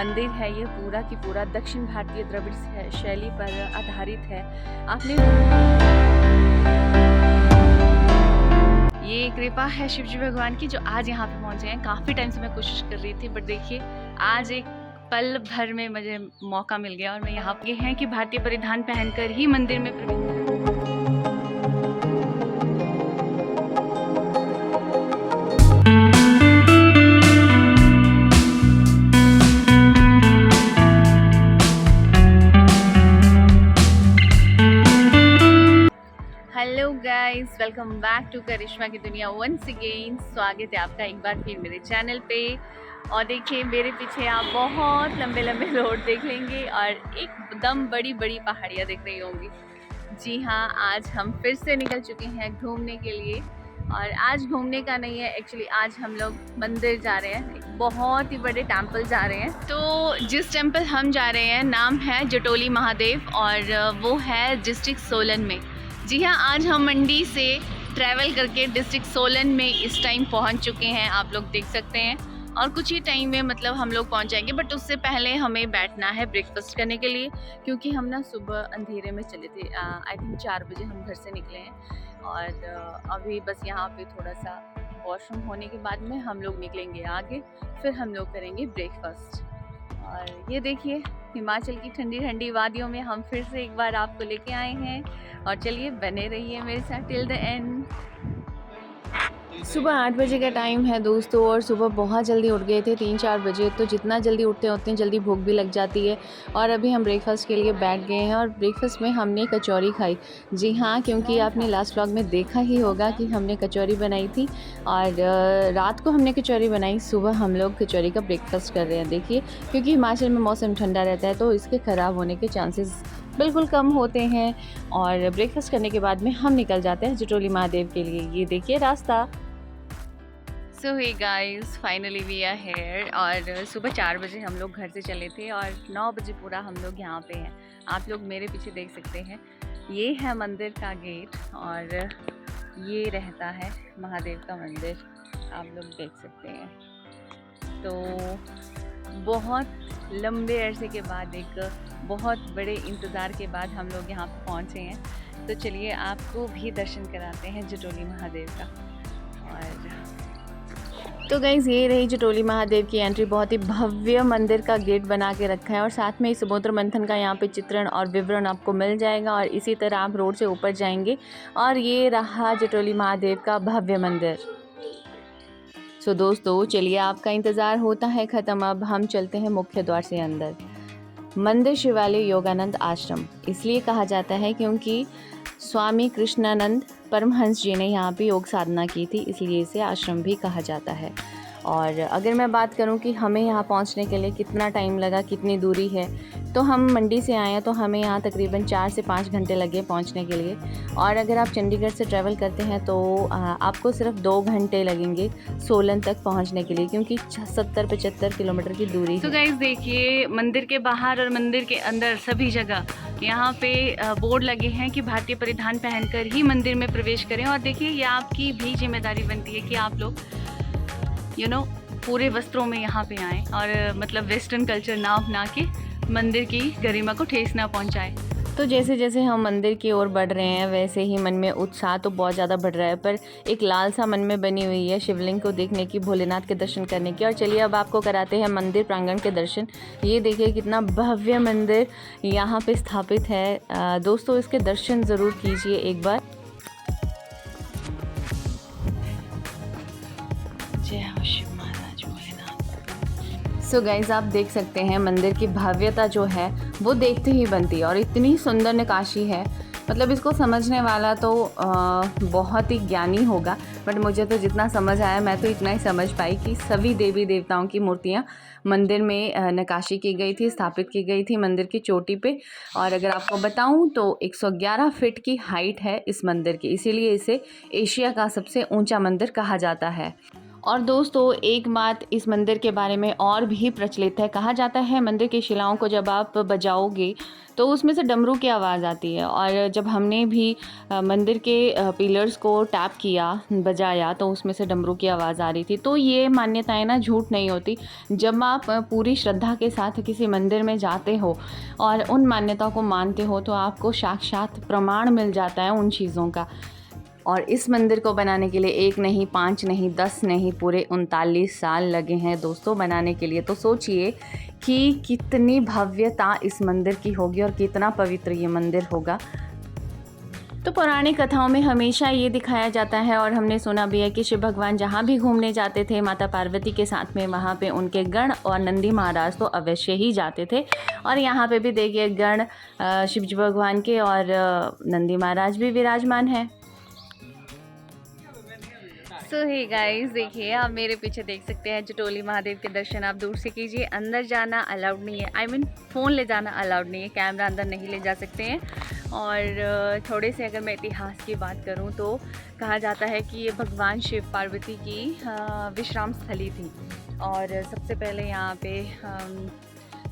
मंदिर है ये पूरा की पूरा दक्षिण भारतीय द्रविड़ शैली पर आधारित है। आपने ये कृपा है शिवजी भगवान की जो आज यहाँ पे पहुँचे हैं। काफ़ी टाइम से मैं कोशिश कर रही थी, बट देखिए आज एक पल भर में मुझे मौका मिल गया और मैं यहाँ पे हैं कि भारतीय परिधान पहनकर ही मंदिर में प्रवेश। Hello guys, welcome back to Karishma की दुनिया वंस अगेन। स्वागत है आपका एक बार फिर मेरे चैनल पे। और देखिए मेरे पीछे आप बहुत लंबे लंबे रोड देख लेंगे और एकदम बड़ी बड़ी पहाड़ियाँ दिख रही होंगी। जी हाँ, आज हम फिर से निकल चुके हैं घूमने के लिए। और आज घूमने का नहीं है, एक्चुअली आज हम लोग मंदिर जा रहे हैं, एक बहुत ही बड़े टेम्पल जा रहे हैं। तो जिस टेम्पल हम जा रहे हैं नाम है जटोली महादेव और वो है डिस्ट्रिक्ट सोलन में। जी हाँ, आज हम मंडी से ट्रैवल करके डिस्ट्रिक्ट सोलन में इस टाइम पहुंच चुके हैं, आप लोग देख सकते हैं। और कुछ ही टाइम में मतलब हम लोग पहुंच जाएंगे, बट उससे पहले हमें बैठना है ब्रेकफास्ट करने के लिए, क्योंकि हम ना सुबह अंधेरे में चले थे। आई थिंक 4 बजे हम घर से निकले हैं और अभी बस यहाँ पे थोड़ा सा वॉशरूम होने के बाद में हम लोग निकलेंगे आगे, फिर हम लोग करेंगे ब्रेकफास्ट। और ये देखिए हिमाचल की ठंडी ठंडी वादियों में हम फिर से एक बार आपको लेके आए हैं। और चलिए बने रहिए मेरे साथ टिल द एंड। सुबह 8 बजे का टाइम है दोस्तों, और सुबह बहुत जल्दी उठ गए थे 3-4 बजे। तो जितना जल्दी उठते हैं उतनी जल्दी भूख भी लग जाती है। और अभी हम ब्रेकफास्ट के लिए बैठ गए हैं और ब्रेकफास्ट में हमने कचौरी खाई। जी हाँ, क्योंकि आपने लास्ट व्लॉग में देखा ही होगा कि हमने कचौरी बनाई थी और रात को हमने कचौरी बनाई, सुबह हम लोग कचौरी का ब्रेकफास्ट कर रहे हैं। देखिए क्योंकि हिमाचल में मौसम ठंडा रहता है तो इसके ख़राब होने के चांसेस बिल्कुल कम होते हैं। और ब्रेकफास्ट करने के बाद में हम निकल जाते हैं जटोली महादेव के लिए। ये देखिए रास्ता। So hey guys, finally we are here. और सुबह 4 बजे हम लोग घर से चले थे और 9 बजे पूरा हम लोग यहाँ पे हैं। आप लोग मेरे पीछे देख सकते हैं, ये है मंदिर का गेट और ये रहता है महादेव का मंदिर, आप लोग देख सकते हैं। तो बहुत लंबे अरसे के बाद, एक बहुत बड़े इंतज़ार के बाद हम लोग यहाँ पर पहुँचे हैं। तो चलिए आपको भी दर्शन कराते हैं जटोली महादेव का। और तो गाइज़ ये रही जटोली महादेव की एंट्री। बहुत ही भव्य मंदिर का गेट बना के रखा है और साथ में समुद्र मंथन का यहाँ पे चित्रण और विवरण आपको मिल जाएगा। और इसी तरह आप रोड से ऊपर जाएंगे और ये रहा जटोली महादेव का भव्य मंदिर। सो दोस्तों चलिए, आपका इंतज़ार होता है ख़त्म, अब हम चलते हैं मुख्य द्वार से अंदर। मंदिर शिवालय योगानंद आश्रम इसलिए कहा जाता है क्योंकि स्वामी कृष्णानंद परमहंस जी ने यहाँ पे योग साधना की थी, इसलिए इसे आश्रम भी कहा जाता है। और अगर मैं बात करूँ कि हमें यहाँ पहुँचने के लिए कितना टाइम लगा, कितनी दूरी है, तो हम मंडी से आए हैं तो हमें यहाँ तकरीबन 4 से 5 घंटे लगे पहुँचने के लिए। और अगर आप चंडीगढ़ से ट्रैवल करते हैं तो आपको सिर्फ 2 घंटे लगेंगे सोलन तक पहुँचने के लिए, क्योंकि 70-75 किलोमीटर की दूरी है। तो गाइस देखिए, मंदिर के बाहर और मंदिर के अंदर सभी जगह यहाँ पे बोर्ड लगे हैं कि भारतीय परिधान पहनकर ही मंदिर में प्रवेश करें। और देखिए ये आपकी भी जिम्मेदारी बनती है कि आप लोग पूरे वस्त्रों में यहाँ पे आएँ और मतलब वेस्टर्न कल्चर ना अपना के मंदिर की गरिमा को ठेस ना पहुँचाए। तो जैसे जैसे हम मंदिर की ओर बढ़ रहे हैं वैसे ही मन में उत्साह तो बहुत ज़्यादा बढ़ रहा है, पर एक लालसा मन में बनी हुई है शिवलिंग को देखने की, भोलेनाथ के दर्शन करने की। और चलिए अब आपको कराते हैं मंदिर प्रांगण के दर्शन। ये देखिए कितना भव्य मंदिर यहाँ पे स्थापित है। दोस्तों इसके दर्शन ज़रूर कीजिए एक बार। जय हो शिव महाराज भोलेनाथ। सो गाइज आप देख सकते हैं मंदिर की भव्यता जो है वो देखते ही बनती है। और इतनी सुंदर नक्काशी है, मतलब इसको समझने वाला तो बहुत ही ज्ञानी होगा, बट मुझे तो जितना समझ आया मैं तो इतना ही समझ पाई कि सभी देवी देवताओं की मूर्तियाँ मंदिर में नक्काशी की गई थी, स्थापित की गई थी मंदिर की चोटी पे। और अगर आपको बताऊं तो 111 फीट की हाइट है इस मंदिर की, इसीलिए इसे एशिया का सबसे ऊंचा मंदिर कहा जाता है। और दोस्तों एक बात इस मंदिर के बारे में और भी प्रचलित है। कहा जाता है मंदिर की शिलाओं को जब आप बजाओगे तो उसमें से डमरू की आवाज़ आती है। और जब हमने भी मंदिर के पिलर्स को टैप किया, बजाया, तो उसमें से डमरू की आवाज़ आ रही थी। तो ये मान्यताएं ना झूठ नहीं होती। जब आप पूरी श्रद्धा के साथ किसी मंदिर में जाते हो और उन मान्यताओं को मानते हो तो आपको साक्षात प्रमाण मिल जाता है उन चीज़ों का। और इस मंदिर को बनाने के लिए 1 नहीं, 5 नहीं, 10 नहीं, पूरे 39 साल लगे हैं दोस्तों बनाने के लिए। तो सोचिए कि कितनी भव्यता इस मंदिर की होगी और कितना पवित्र ये मंदिर होगा। तो पौराणिक कथाओं में हमेशा ये दिखाया जाता है और हमने सुना भी है कि शिव भगवान जहाँ भी घूमने जाते थे माता पार्वती के साथ में, वहाँ पे उनके गण और नंदी महाराज तो अवश्य ही जाते थे। और यहाँ पे भी देखिए गण शिव जी भगवान के और नंदी महाराज भी विराजमान हैं। सो हे गाइस, देखिए आप मेरे पीछे देख सकते हैं जटोली महादेव के दर्शन आप दूर से कीजिए। अंदर जाना अलाउड नहीं है, आई मीन फ़ोन ले जाना अलाउड नहीं है, कैमरा अंदर नहीं ले जा सकते हैं। और थोड़े से अगर मैं इतिहास की बात करूं तो कहा जाता है कि ये भगवान शिव पार्वती की विश्राम स्थली थी। और सबसे पहले यहाँ पे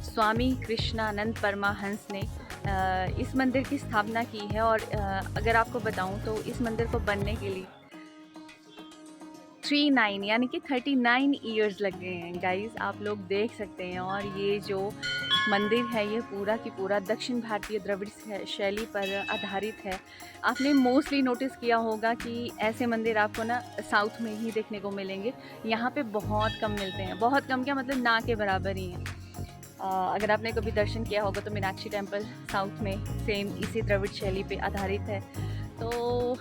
स्वामी कृष्णानंद परमहंस ने इस मंदिर की स्थापना की है। और अगर आपको बताऊं तो इस मंदिर को बनने के लिए 39 यानी कि 39 ईयर्स लग गए हैं गाइस, आप लोग देख सकते हैं। और ये जो मंदिर है ये पूरा की पूरा दक्षिण भारतीय द्रविड़ शैली पर आधारित है। आपने मोस्टली नोटिस किया होगा कि ऐसे मंदिर आपको ना साउथ में ही देखने को मिलेंगे। यहाँ पे बहुत कम मिलते हैं, बहुत कम क्या मतलब ना के बराबर ही हैं। अगर आपने कभी दर्शन किया होगा तो मीनाक्षी टेम्पल साउथ में सेम इसी द्रविड़ शैली पे आधारित है। तो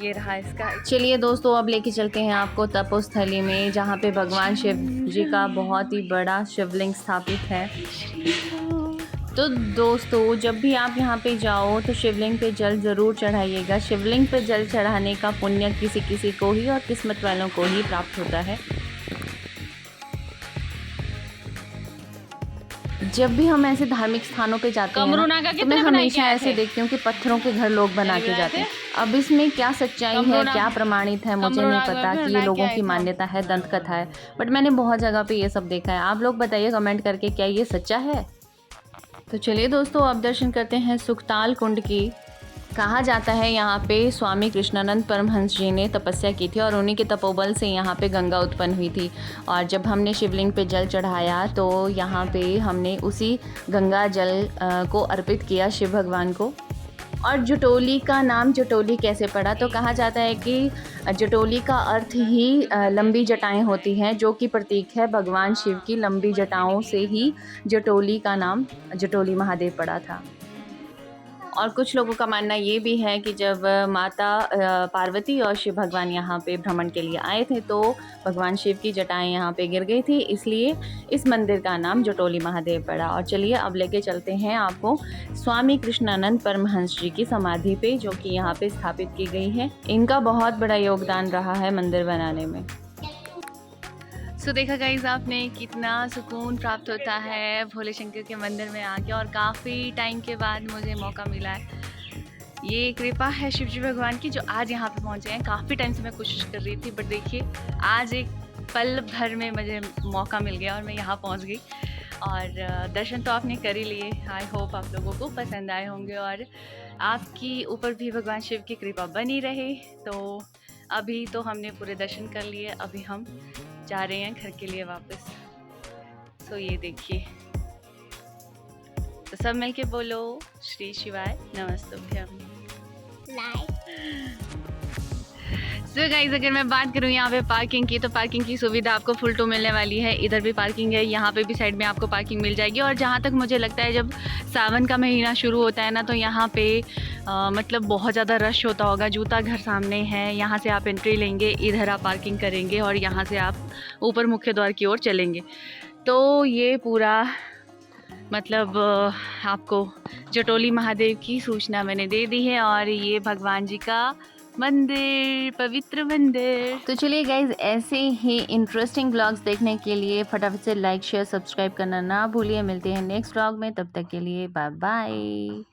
ये रहा इसका। चलिए दोस्तों अब लेके चलते हैं आपको तपोस्थली में, जहाँ पे भगवान शिव जी का बहुत ही बड़ा शिवलिंग स्थापित है। तो दोस्तों जब भी आप यहाँ पे जाओ तो शिवलिंग पे जल ज़रूर चढ़ाइएगा। शिवलिंग पे जल चढ़ाने का पुण्य किसी किसी को ही और किस्मत वालों को ही प्राप्त होता है। जब भी हम ऐसे धार्मिक स्थानों पे जाते हैं ना, तो मैं हमेशा ऐसे देखती हूँ कि पत्थरों के घर लोग बना के जाते हैं। अब इसमें क्या सच्चाई है, क्या प्रमाणित है, मुझे नहीं पता कि ये लोगों की मान्यता है, दंत कथा है, बट मैंने बहुत जगह पे ये सब देखा है। आप लोग बताइए कमेंट करके क्या ये सच्चा है। तो चलिए दोस्तों अब दर्शन करते हैं सुखताल कुंड की। कहा जाता है यहाँ पे स्वामी कृष्णानंद परमहंस जी ने तपस्या की थी और उन्हीं के तपोबल से यहाँ पे गंगा उत्पन्न हुई थी। और जब हमने शिवलिंग पे जल चढ़ाया तो यहाँ पे हमने उसी गंगा जल को अर्पित किया शिव भगवान को। और जटोली का नाम जटोली कैसे पड़ा, तो कहा जाता है कि जटोली का अर्थ ही लंबी जटाएं होती हैं, जो कि प्रतीक है भगवान शिव की लंबी जटाओं से ही जटोली का नाम जटोली महादेव पड़ा था। और कुछ लोगों का मानना ये भी है कि जब माता पार्वती और शिव भगवान यहाँ पे भ्रमण के लिए आए थे तो भगवान शिव की जटाएं यहाँ पे गिर गई थी, इसलिए इस मंदिर का नाम जटोली महादेव पड़ा। और चलिए अब लेके चलते हैं आपको स्वामी कृष्णानंद परमहंस जी की समाधि पे, जो कि यहाँ पे स्थापित की गई है। इनका बहुत बड़ा योगदान रहा है मंदिर बनाने में। सो देखा गाइज आपने कितना सुकून प्राप्त होता है भोले शंकर के मंदिर में आके, और काफ़ी टाइम के बाद मुझे मौका मिला है। ये कृपा है शिव जी भगवान की जो आज यहाँ पे पहुँचे हैं। काफ़ी टाइम से मैं कोशिश कर रही थी, बट देखिए आज एक पल भर में मुझे मौका मिल गया और मैं यहाँ पहुँच गई। और दर्शन तो आपने कर ही लिए। आई होप आप लोगों को पसंद आए होंगे और आपकी ऊपर भी भगवान शिव की कृपा बनी रहे। तो अभी तो हमने पूरे दर्शन कर लिए, अभी हम जा रहे हैं घर के लिए वापस। सो ये देखिए, तो सब मिलके बोलो श्री शिवाय नमस्तुभ्यम। सो गाइस अगर मैं बात करूँ यहाँ पे पार्किंग की, तो पार्किंग की सुविधा आपको फुल टू मिलने वाली है। इधर भी पार्किंग है, यहाँ पे भी साइड में आपको पार्किंग मिल जाएगी। और जहाँ तक मुझे लगता है जब सावन का महीना शुरू होता है ना, तो यहाँ पे मतलब बहुत ज़्यादा रश होता होगा। जूता घर सामने है, यहाँ से आप एंट्री लेंगे, इधर आप पार्किंग करेंगे और यहाँ से आप ऊपर मुख्य द्वार की ओर चलेंगे। तो ये पूरा मतलब आपको जटोली महादेव की सूचना मैंने दे दी है। और ये भगवान जी का मंदिर, पवित्र मंदिर। तो चलिए गाइज ऐसे ही इंटरेस्टिंग ब्लॉग्स देखने के लिए फटाफट से लाइक शेयर सब्सक्राइब करना ना भूलिए। मिलते हैं नेक्स्ट ब्लॉग में, तब तक के लिए बाय बाय।